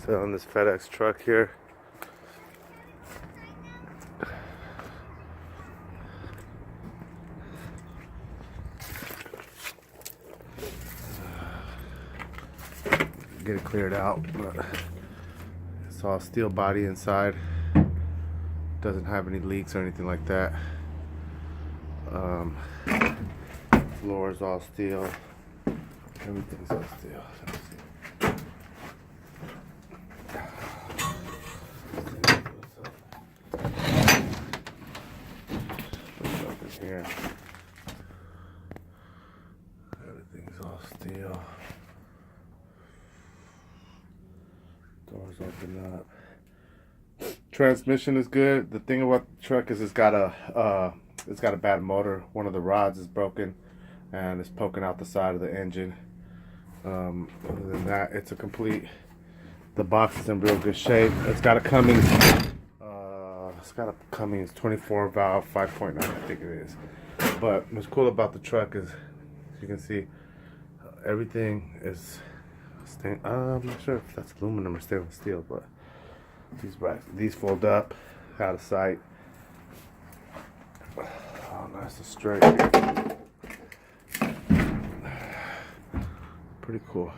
Selling this FedEx truck here. Get it cleared out, but it's all steel body inside. Doesn't have any leaks or anything like that. Floor is all steel. Everything's all steel. Here. Everything's all steel. Doors open up. Transmission is good. The thing about the truck is it's got a bad motor. One of the rods is broken and it's poking out the side of the engine. Other than that, it's a complete. The box is in real good shape. It's got a Cummins. It's got a Cummins 24 valve 5.9, I think it is. But what's cool about the truck is, as you can see, everything is I'm not sure if that's aluminum or stainless steel, but these fold up out of sight. Oh, nice and straight. Pretty cool.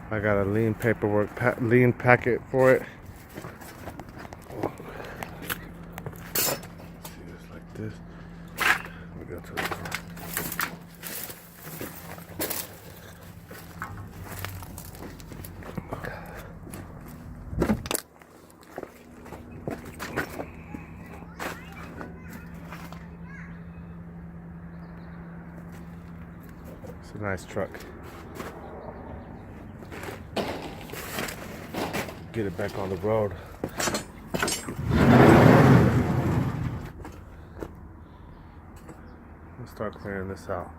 I got a lien packet for it. See, it's like this. We go to the front. It's a nice truck. Get it back on the road. Let's start clearing this out.